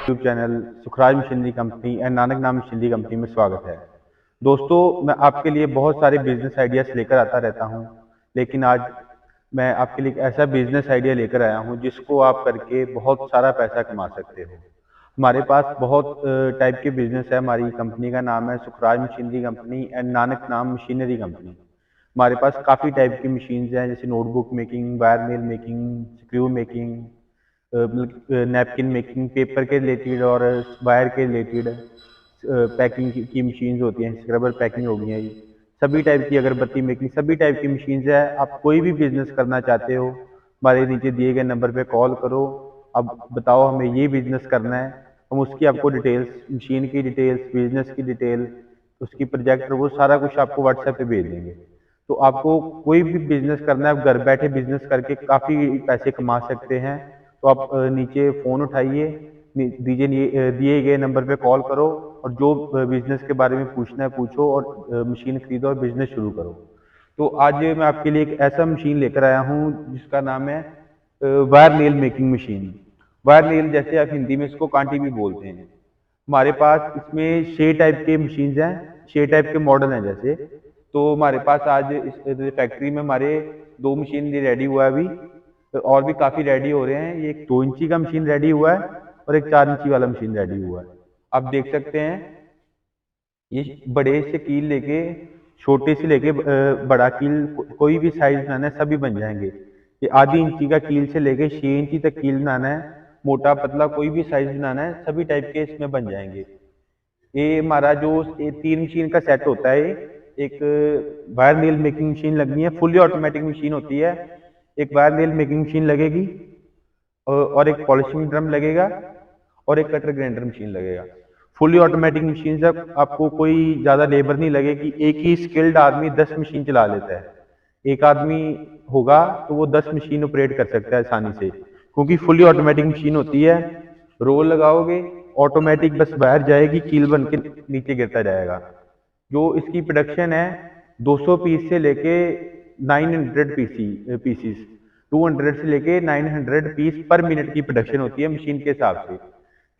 YouTube channel Sukhraj machinery company and Nanak नाम machinery company में स्वागत है। दोस्तों, मैं आपके लिए बहुत सारे बिजनेस आइडियाज लेकर आता रहता हूं, लेकिन आज मैं आपके लिए एक ऐसा बिजनेस आइडिया लेकर आया हूं जिसको आप करके बहुत सारा पैसा कमा सकते हो। हमारे पास बहुत टाइप के बिजनेस है। हमारी कंपनी का नाम है Sukhraj machinery company and Nanak नाम मशीनरी कंपनी। हमारे पास काफ़ी टाइप की मशीन्स हैं, जैसे notebook making, wire mill making, screw making, napkin making, paper के रिलेटेड और वायर के रिलेटेड पैकिंग की मशीन्स होती हैं, स्क्रबर पैकिंग हो गई है, सभी टाइप की अगरबत्ती मेकिंग, सभी टाइप की मशीन्स है। आप कोई भी बिजनेस करना चाहते हो, हमारे नीचे दिए गए नंबर पे कॉल करो। अब बताओ हमें ये बिजनेस करना है, हम उसकी आपको डिटेल्स, मशीन की डिटेल्स, बिजनेस की डिटेल, उसकी प्रोजेक्ट, वो सारा कुछ आपको व्हाट्सएप पे भेज देंगे। तो आपको कोई भी बिजनेस करना है, आप घर बैठे बिजनेस करके काफ़ी पैसे कमा सकते हैं। तो आप नीचे फ़ोन उठाइए, दिए गए नंबर पे कॉल करो और जो बिजनेस के बारे में पूछना है पूछो और मशीन खरीदो और बिजनेस शुरू करो। तो आज मैं आपके लिए एक ऐसा मशीन लेकर आया हूँ जिसका नाम है wire nail making machine. Wire nail, जैसे आप हिंदी में इसको कांटी भी बोलते हैं। हमारे पास इसमें 6 टाइप के मशीन्स हैं, 6 टाइप के मॉडल हैं जैसे। तो हमारे पास आज इस फैक्ट्री में हमारे 2 मशीन रेडी हुआ है अभी, और भी काफ़ी रेडी हो रहे हैं। ये एक 2 इंची का मशीन रेडी हुआ है और एक 4 इंची वाला मशीन रेडी हुआ है। आप देख सकते हैं, ये बड़े से कील लेके छोटे से लेके बड़ा कील, कोई भी साइज बनाना है सभी बन जाएंगे। ये आधी इंची का कील से लेके 6 इंची तक कील बनाना है, मोटा पतला कोई भी साइज बनाना है, सभी टाइप के इसमें बन जाएंगे। ये हमारा जो 3 मशीन का सेट होता है, एक वायर नेल मेकिंग मशीन लगनी है, फुली ऑटोमेटिक मशीन होती है। एक वायर नेल मेकिंग मशीन लगेगी और एक पॉलिशिंग ड्रम लगेगा और एक कटर ग्राइंडर मशीन लगेगा। फुली ऑटोमेटिक मशीन से आपको कोई ज़्यादा लेबर नहीं लगेगी। एक ही स्किल्ड आदमी 10 मशीन चला लेता है। एक आदमी होगा तो वो 10 मशीन ऑपरेट कर सकता है आसानी से, क्योंकि फुली ऑटोमेटिक मशीन होती है। रोल लगाओगे, ऑटोमेटिक बस वायर जाएगी, कील बन के नीचे गिरता जाएगा। जो इसकी प्रोडक्शन है 200 पीस से लेके 900 पीसीस, 200 से लेके 900 पीस पर मिनट की प्रोडक्शन होती है मशीन के हिसाब से।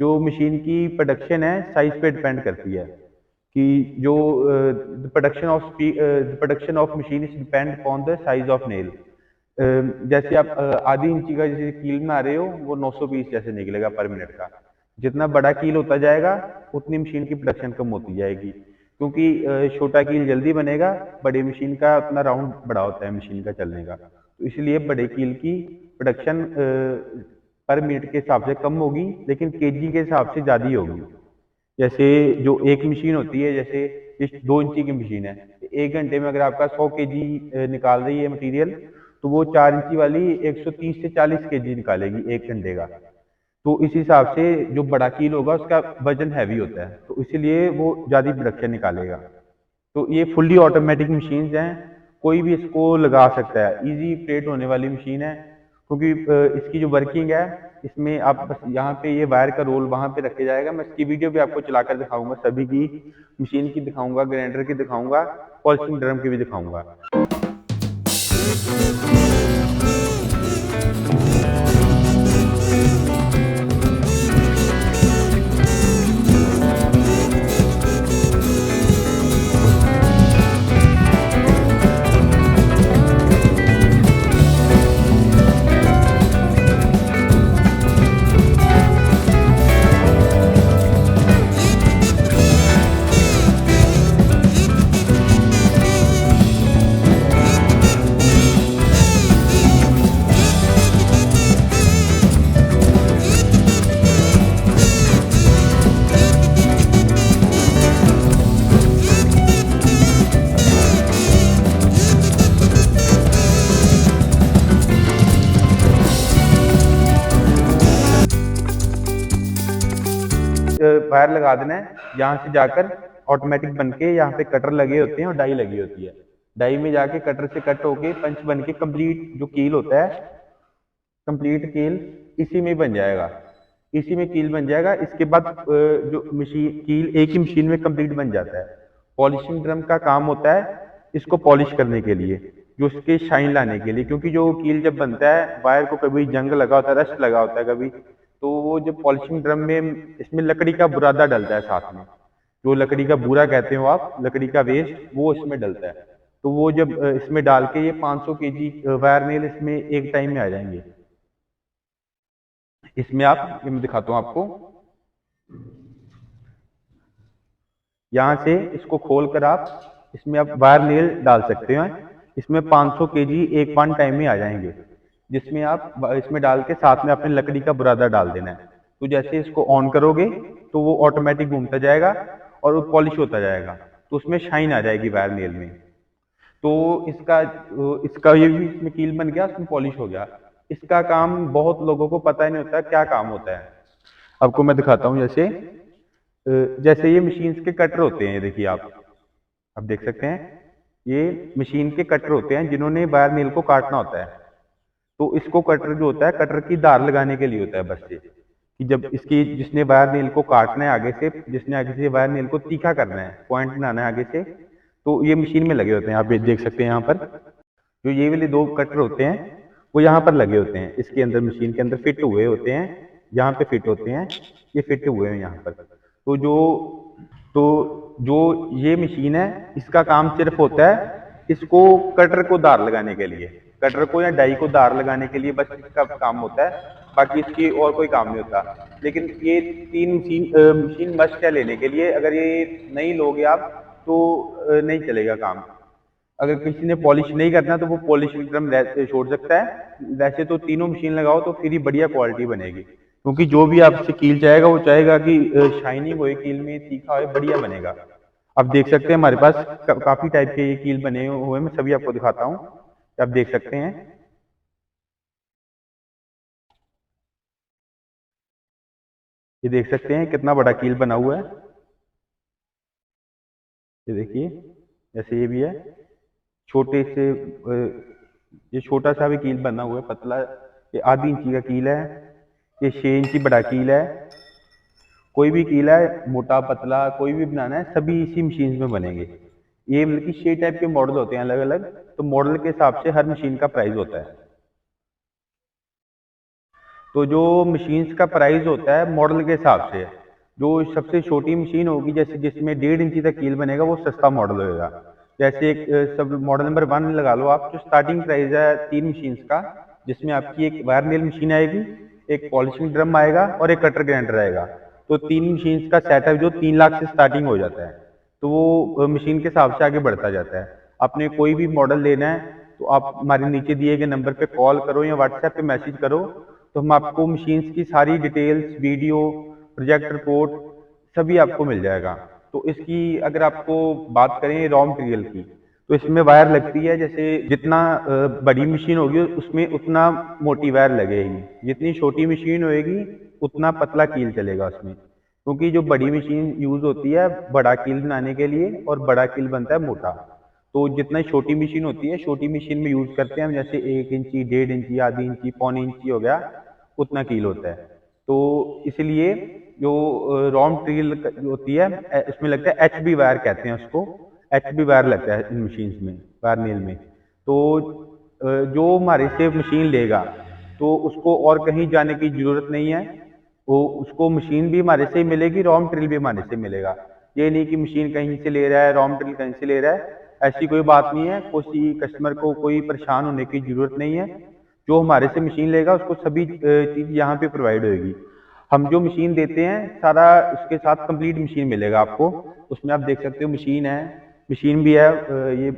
जो मशीन की प्रोडक्शन है साइज पे डिपेंड करती है कि जो production of machine is depend upon the size of nail. जैसे आप आधी इंची का जैसे कील में आ रहे हो, वो 900 पीस जैसे निकलेगा पर मिनट का। जितना बड़ा कील होता जाएगा उतनी मशीन की प्रोडक्शन कम होती जाएगी, क्योंकि छोटा कील जल्दी बनेगा, बड़ी मशीन का उतना राउंड बड़ा होता है मशीन का चलने का। तो इसलिए बड़े कील की प्रोडक्शन पर मिनट के हिसाब से कम होगी, लेकिन केजी के हिसाब से ज़्यादा ही होगी। जैसे जो एक मशीन होती है, जैसे इस 2 इंची की मशीन है, 1 घंटे में अगर आपका 100 केजी निकाल रही है मटीरियल, तो वो 4 इंची वाली 130 से 40 केजी निकालेगी 1 घंटे का। तो इस हिसाब से जो बड़ा कील होगा उसका वजन हैवी होता है, तो इसीलिए वो ज़्यादा प्रोडक्शन निकालेगा। तो ये फुल्ली ऑटोमेटिक मशीन्स हैं, कोई भी इसको लगा सकता है, इजी ऑपरेट होने वाली मशीन है। क्योंकि इसकी जो वर्किंग है, इसमें आप बस यहाँ पे ये वायर का रोल वहाँ पे रखे जाएगा। मैं इसकी वीडियो भी आपको चलाकर दिखाऊंगा, सभी की मशीन की दिखाऊंगा, ग्राइंडर की दिखाऊंगा, पॉलिशिंग ड्रम की भी दिखाऊंगा। वायर लगा देना है, यहाँ से जाकर ऑटोमेटिक बन के यहाँ पे कटर लगे होते हैं और डाई लगी होती है। डाई में जाके कटर से कट होके पंच बन के कंप्लीट जो कील होता है, कंप्लीट कील इसी में बन जाएगा, इसी में कील बन जाएगा। इसके बाद जो मशीन कील एक ही मशीन में कंप्लीट बन जाता है। पॉलिशिंग ड्रम का काम होता है इसको पॉलिश करने के लिए, जो उसके शाइन लाने के लिए, क्योंकि जो कील जब बनता है वायर को कभी जंग लगा होता है, रस्ट लगा होता है कभी, तो वो जब पॉलिशिंग ड्रम में इसमें लकड़ी का बुरादा डलता है साथ में, जो लकड़ी का बूरा कहते हो आप, लकड़ी का वेस्ट, वो इसमें डलता है। तो वो जब इसमें डाल के ये 500 केजी वायर नेल इसमें एक टाइम में आ जाएंगे। इसमें आप, ये मैं दिखाता हूँ आपको, यहाँ से इसको खोल कर आप इसमें आप वायर नेल डाल सकते हैं। इसमें 500 केजी एक वन टाइम में आ जाएंगे, जिसमें आप इसमें डाल के साथ में अपने लकड़ी का बुरादा डाल देना है। तो जैसे इसको ऑन करोगे तो वो ऑटोमेटिक घूमता जाएगा और वो पॉलिश होता जाएगा, तो उसमें शाइन आ जाएगी वायर नेल में। तो इसका इसका ये भी इसमें कील बन गया, उसमें पॉलिश हो गया। इसका काम बहुत लोगों को पता ही नहीं होता क्या काम होता है। आपको मैं दिखाता हूँ, जैसे ये मशीन्स के कटर होते हैं, ये देखिए आप देख सकते हैं, ये मशीन के कटर होते हैं जिन्होंने वायर नेल को काटना होता है। तो इसको कटर जो होता है, कटर की धार लगाने के लिए होता है बस ये, कि जब इसकी जिसने वायर नेल को काटना है आगे से, जिसने आगे से वायर नेल को तीखा करना है, पॉइंट बनाना है आगे से, तो ये मशीन में लगे होते हैं। आप देख सकते हैं यहाँ पर जो ये वाले दो कटर होते हैं वो यहाँ पर लगे होते हैं, इसके अंदर मशीन के अंदर फिट हुए होते हैं, यहाँ पे फिट होते हैं, ये फिट हुए हैं यहाँ पर। तो जो ये मशीन है, इसका काम सिर्फ होता है इसको कटर को धार लगाने के लिए, कटर को या डाई को धार लगाने के लिए बस इसका काम होता है, बाकी इसकी और कोई काम नहीं होता। लेकिन ये तीन मशीन मस्ट है लेने के लिए। अगर ये नहीं लोगे आप तो नहीं चलेगा काम। अगर किसी ने पॉलिश नहीं करना तो वो पॉलिश ड्रम छोड़ सकता है। वैसे तो तीनों मशीन लगाओ तो फिर ही बढ़िया क्वालिटी बनेगी, क्योंकि जो भी आपसे कील चाहेगा वो चाहेगा कि शाइनिंग हो कील में, तीखा हो, बढ़िया बनेगा। आप देख सकते हैं हमारे पास काफी टाइप के ये कील बने हुए, मैं सभी आपको दिखाता हूँ, आप देख सकते हैं। ये देख सकते हैं कितना बड़ा कील बना हुआ है, ये देखिए, जैसे ये भी है छोटे से, ये छोटा सा भी कील बना हुआ है, पतला, ये आधी इंची का कील है, ये 6 इंची बड़ा कील है। कोई भी कील है, मोटा पतला कोई भी बनाना है, सभी इसी मशीन में बनेंगे। ये मतलब कि 6 टाइप के मॉडल होते हैं अलग अलग, तो मॉडल के हिसाब से हर मशीन का प्राइस होता है। तो जो मशीन्स का प्राइस होता है मॉडल के हिसाब से, जो सबसे छोटी मशीन होगी जैसे जिसमें 1.5 इंची तक कील बनेगा वो सस्ता मॉडल होगा। जैसे एक सब मॉडल नंबर 1 लगा लो आप, जो स्टार्टिंग प्राइस है 3 मशीन्स का, जिसमें आपकी एक वायर नेल मशीन आएगी, एक पॉलिशिंग ड्रम आएगा और एक कटर ग्राइंडर आएगा। तो 3 मशीन्स का सेटअप जो 3 लाख से स्टार्टिंग हो जाता है। तो वो मशीन के हिसाब से आगे बढ़ता जाता है। आपने कोई भी मॉडल लेना है तो आप हमारे नीचे दिए गए नंबर पे कॉल करो या व्हाट्सएप पे मैसेज करो, तो हम आपको मशीन्स की सारी डिटेल्स, वीडियो, प्रोजेक्ट रिपोर्ट सभी आपको मिल जाएगा। तो इसकी अगर आपको बात करें रॉ मटेरियल की, तो इसमें वायर लगती है, जैसे जितना बड़ी मशीन होगी उसमें उतना मोटी वायर लगेगी, जितनी छोटी मशीन होगी उतना पतला कील चलेगा उसमें, क्योंकि जो बड़ी मशीन यूज होती है बड़ा कील बनाने के लिए और बड़ा कील बनता है मोटा। तो जितना छोटी मशीन होती है, छोटी मशीन में यूज करते हैं हम, जैसे 1 इंची, 1.5 इंची, आधी इंची, पौनी इंची हो गया, उतना कील होता है। तो इसलिए जो रॉ मटेरियल होती है इसमें लगता है HB वायर कहते हैं उसको, HB वायर लगता है इन मशीन्स में, वायर नेल में। तो जो हमारे से मशीन लेगा तो उसको और कहीं जाने की जरूरत नहीं है, वो उसको मशीन भी हमारे से ही मिलेगी, रॉ मटेरियल भी हमारे से मिलेगा। ये नहीं कि मशीन कहीं से ले रहा है, रॉ मटेरियल कहीं से ले रहा है, ऐसी कोई बात नहीं है। किसी कस्टमर को कोई परेशान होने की जरूरत नहीं है। जो हमारे से मशीन लेगा उसको सभी चीज यहाँ पे प्रोवाइड होगी। हम जो मशीन देते हैं सारा उसके साथ कंप्लीट मशीन मिलेगा आपको। उसमें आप देख सकते हो मशीन है, मशीन भी है, ये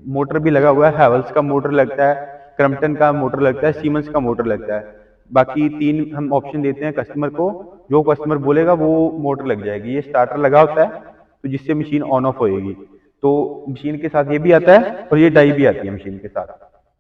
मोटर भी लगा हुआ है, हैवल्स का मोटर लगता है, क्रम्पटन का मोटर लगता है, सीमेंस का मोटर लगता है। बाकी 3 हम ऑप्शन देते हैं कस्टमर को, जो कस्टमर बोलेगा वो मोटर लग जाएगी। ये स्टार्टर लगा होता है तो जिससे मशीन ऑन ऑफ होएगी। तो मशीन के साथ ये भी आता है और ये डाई भी आती है मशीन के साथ।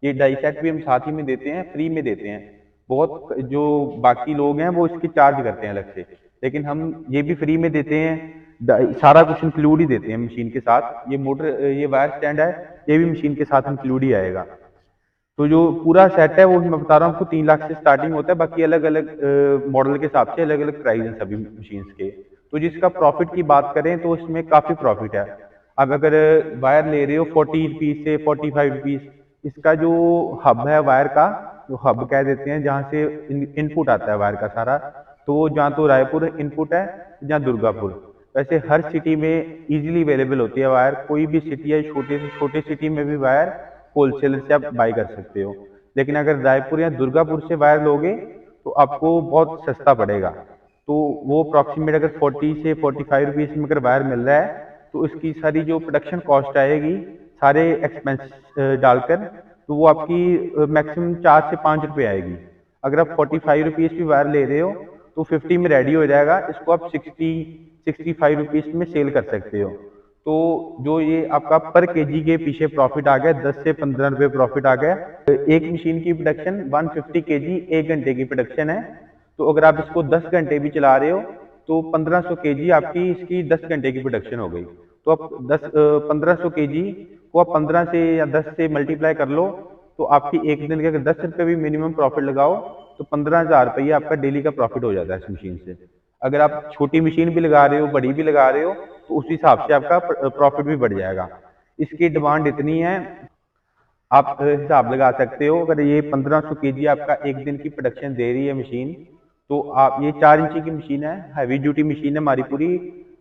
ये डाई सेट भी हम साथ ही में देते हैं, फ्री में देते हैं। बहुत जो बाकी लोग हैं वो इसकी चार्ज करते हैं अलग से, लेकिन हम ये भी फ्री में देते हैं, सारा कुछ इंक्लूड ही देते हैं मशीन के साथ। ये मोटर, ये वायर स्टैंड है, ये भी मशीन के साथ इंक्लूड ही आएगा। तो जो पूरा सेट है वो मैं बता रहा हूँ आपको 3 लाख से स्टार्टिंग होता है। बाकी अलग अलग मॉडल के हिसाब से अलग अलग प्राइस हैं सभी मशीन्स के। तो जिसका प्रॉफिट की बात करें तो इसमें काफी प्रॉफिट है। अब अगर वायर ले रहे हो 40 रुपीज से 45 रुपीज, इसका जो हब है वायर का, जो हब कह देते हैं जहाँ से इनपुट आता है वायर का सारा, तो जहाँ तो रायपुर इनपुट है, जहाँ दुर्गापुर। वैसे हर सिटी में इजीली अवेलेबल होती है वायर, कोई भी सिटी है छोटे से छोटे सिटी में भी वायर होलसेलर से आप बाई कर सकते हो। लेकिन अगर रायपुर या दुर्गापुर से वायर लोगे तो आपको बहुत सस्ता पड़ेगा। तो वो अप्रॉक्सीमेट अगर 40 से 45 रुपीज में अगर वायर मिल रहा है तो इसकी सारी जो प्रोडक्शन कॉस्ट आएगी सारे एक्सपेंस डालकर, तो वो आपकी मैक्सिमम 4 से 5 रुपये आएगी। अगर आप 45 रुपीज की वायर ले रहे हो तो 50 में रेडी हो जाएगा, इसको आप 65 रुपीज में सेल कर सकते हो। तो जो ये आपका पर केजी के पीछे प्रॉफिट आ गया, 10 से 15 रुपए प्रॉफिट आ गया। एक मशीन की प्रोडक्शन 150 केजी 1 घंटे की प्रोडक्शन है। तो अगर आप इसको 10 घंटे भी चला रहे हो तो 1500 केजी आपकी इसकी 10 घंटे की प्रोडक्शन हो गई। तो आप 1500 केजी को आप 15 से या 10 से मल्टीप्लाई कर लो, तो आपकी एक दिन के अगर 10 रुपये भी मिनिमम प्रॉफिट लगाओ तो 15,000 रुपये आपका डेली का प्रॉफिट हो जाता है इस मशीन से। अगर आप छोटी मशीन भी लगा रहे हो, बड़ी भी लगा रहे हो, तो उस हिसाब से आपका प्रॉफिट भी बढ़ जाएगा। इसकी डिमांड इतनी है, आप हिसाब लगा सकते हो। अगर ये 1500 केजी आपका एक दिन की प्रोडक्शन दे रही है मशीन, तो आप ये 4 इंची की मशीन है, हैवी ड्यूटी मशीन है हमारी, पूरी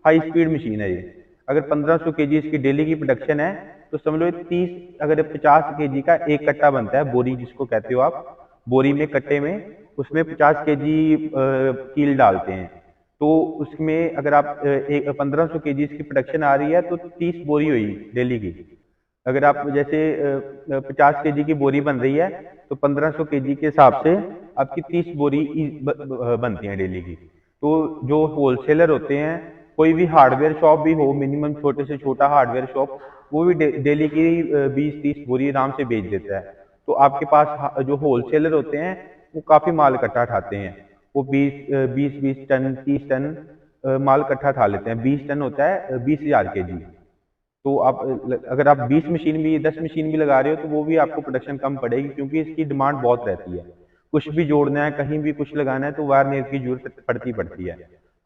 हाई स्पीड मशीन है ये। अगर 1500 केजी इसकी डेली की प्रोडक्शन है तो समझ लो 30 अगर 50 केजी का एक कट्टा बनता है, बोरी जिसको कहते हो आप, बोरी में कट्टे में उसमें 50 केजी कील डालते हैं। तो उसमें अगर आप 1500 केजी की प्रोडक्शन आ रही है तो 30 बोरी हुई डेली की। अगर आप जैसे 50 केजी की बोरी बन रही है तो 1500 केजी के हिसाब से आपकी 30 बोरी बनती हैं डेली की। तो जो होलसेलर होते हैं, कोई भी हार्डवेयर शॉप भी हो, मिनिमम छोटे से छोटा हार्डवेयर शॉप, वो भी डेली की 20-30 बोरी आराम से बेच देता है। तो आपके पास जो होलसेलर होते हैं वो काफी माल इकट्ठा उठाते हैं, वो 20 टन 30 टन माल इकट्ठा उठा लेते हैं। 20 टन होता है 20,000 केजी। तो आप अगर आप 20 मशीन भी 10 मशीन भी लगा रहे हो तो वो भी आपको प्रोडक्शन कम पड़ेगी, क्योंकि इसकी डिमांड बहुत रहती है। कुछ भी जोड़ना है, कहीं भी कुछ लगाना है तो वायर मेज की जरूरत पड़ती है।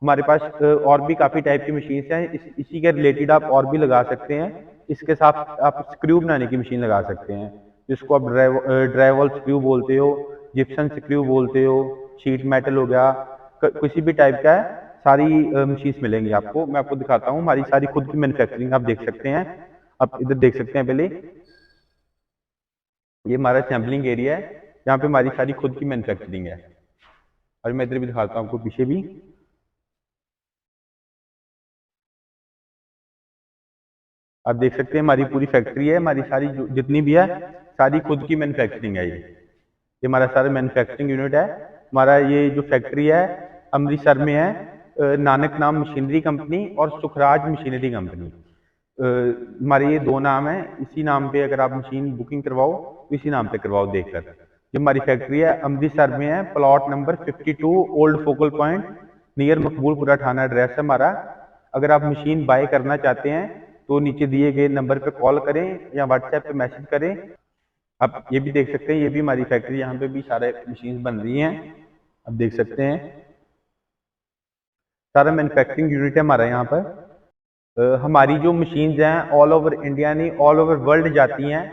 हमारे पास और भी काफी टाइप की मशीन हैं, इसी के रिलेटेड आप और भी लगा सकते हैं। इसके साथ आप स्क्रू बनाने की मशीन लगा सकते हैं, जिसको आप ड्राइवल स्क्रू बोलते हो, जिप्सन स्क्रू बोलते हो, शीट मेटल हो गया, किसी भी टाइप का है, सारी मशीन्स मिलेंगी आपको। मैं आपको दिखाता हूँ हमारी सारी खुद की मैन्युफैक्चरिंग, आप देख सकते हैं। आप इधर देख सकते हैं, पहले ये हमारा सैम्पलिंग एरिया है, यहाँ पे हमारी सारी खुद की मैन्युफैक्चरिंग है। और मैं इधर भी दिखाता हूँ आपको पीछे भी। आप देख सकते हैं हमारी पूरी फैक्ट्री है, हमारी सारी जितनी भी है सारी खुद की मैन्युफैक्चरिंग है। ये हमारा सारा मैन्युफैक्चरिंग यूनिट है। हमारा ये जो फैक्ट्री है अमृतसर में है, नानक नाम मशीनरी कंपनी और सुखराज मशीनरी कंपनी, हमारे ये दो नाम है। इसी नाम पे अगर आप मशीन बुकिंग करवाओ तो इसी नाम पे करवाओ देखकर। जो हमारी फैक्ट्री है अमृतसर में है, plot number 52 old focal point near Maqboolpura थाना एड्रेस है हमारा। अगर आप मशीन बाय करना चाहते हैं तो नीचे दिए गए नंबर पे कॉल करें या व्हाट्सएप पे मैसेज करें। आप ये भी देख सकते हैं, ये भी हमारी फैक्ट्री, यहाँ पे भी सारे मशीन बन रही हैं, आप देख सकते हैं। सारा मैन्युफैक्चरिंग यूनिट है हमारा यहाँ पर। हमारी जो मशीन्स हैं ऑल ओवर इंडिया नहीं, ऑल ओवर वर्ल्ड जाती हैं।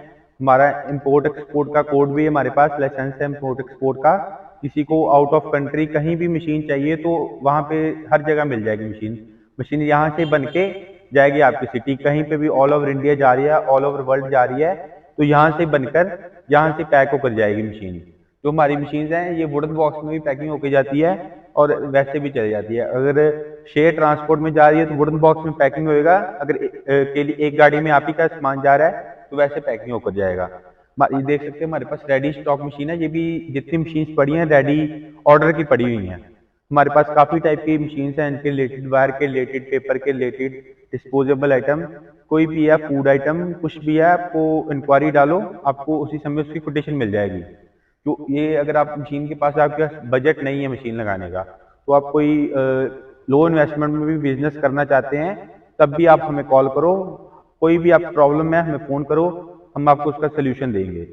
हमारा इंपोर्ट एक्सपोर्ट का कोड भी हमारे पास, लाइसेंस है इंपोर्ट एक्सपोर्ट का। किसी को आउट ऑफ कंट्री कहीं भी मशीन चाहिए तो वहाँ पे हर जगह मिल जाएगी मशीन। मशीन यहाँ से बन के जाएगी आपकी सिटी, कहीं पे भी ऑल ओवर इंडिया जा रही है, ऑल ओवर वर्ल्ड जा रही है, तो यहाँ से बनकर यहाँ से पैक होकर जाएगी मशीन। जो हमारी मशीन हैं ये वुडन बॉक्स में भी पैकिंग होकर जाती है और वैसे भी चली जाती है। अगर शेयर ट्रांसपोर्ट में जा रही है तो वुडन बॉक्स में पैकिंग होएगा, अगर एक गाड़ी में आप ही का सामान जा रहा है तो वैसे पैकिंग होकर जाएगा। ये देख सकते हैं हमारे पास रेडी स्टॉक मशीन है, ये भी जितनी मशीन पड़ी हैं रेडी ऑर्डर की पड़ी हुई हैं। हमारे पास काफी टाइप की मशीन हैं, इनके रिलेटेड, वायर के रिलेटेड, पेपर के रिलेटेड, डिस्पोजेबल आइटम, कोई भी है, फूड आइटम, कुछ भी है, आपको इंक्वायरी डालो, आपको उसी समय उसकी कोटेशन मिल जाएगी। तो ये अगर आप मशीन के पास, आपके पास बजट नहीं है मशीन लगाने का, तो आप कोई लो इन्वेस्टमेंट में भी बिजनेस करना चाहते हैं, तब भी आप हमें कॉल करो। कोई भी आप प्रॉब्लम है हमें फोन करो, हम आपको उसका सोल्यूशन देंगे।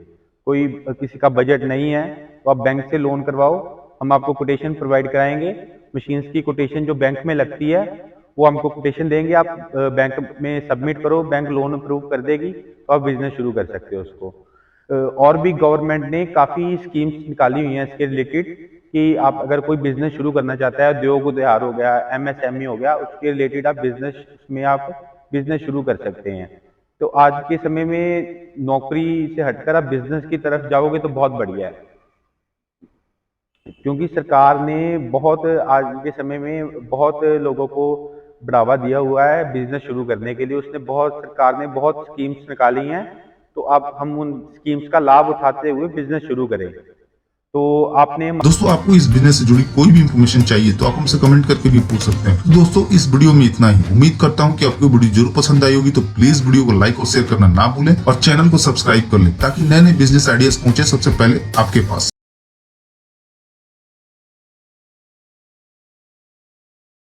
कोई किसी का बजट नहीं है तो आप बैंक से लोन करवाओ, हम आपको कोटेशन प्रोवाइड कराएंगे। मशीन्स की कोटेशन जो बैंक में लगती है वो हमको कोटेशन देंगे, आप बैंक में सबमिट करो, बैंक लोन अप्रूव कर देगी, तो आप बिजनेस शुरू कर सकते हो उसको। और भी गवर्नमेंट ने काफी स्कीम्स निकाली हुई हैं इसके रिलेटेड, कि आप अगर कोई बिजनेस शुरू करना चाहता है, उद्योग उद्यार हो गया, एमएसएमई हो गया, उसके रिलेटेड आप बिजनेस में आप बिजनेस शुरू कर सकते हैं। तो आज के समय में नौकरी से हटकर आप बिजनेस की तरफ जाओगे तो बहुत बढ़िया है, क्योंकि सरकार ने बहुत आज के समय में बहुत लोगों को बढ़ावा दिया हुआ है बिजनेस शुरू करने के लिए। सरकार ने बहुत स्कीम्स निकाली हैं, तो अब हम उन स्कीम्स का लाभ उठाते हुए बिजनेस शुरू करें। तो आपने दोस्तों, आपको इस बिजनेस से जुड़ी कोई भी इंफॉर्मेशन चाहिए तो आप हमसे कमेंट करके भी पूछ सकते हैं। तो दोस्तों, इस वीडियो में इतना ही। उम्मीद करता हूं कि आपको वीडियो जरूर पसंद आई होगी, तो प्लीज वीडियो को लाइक और शेयर करना ना भूलें और चैनल को सब्सक्राइब कर लें ताकि नए नए बिजनेस आइडियाज पहुंचे सबसे पहले आपके पास।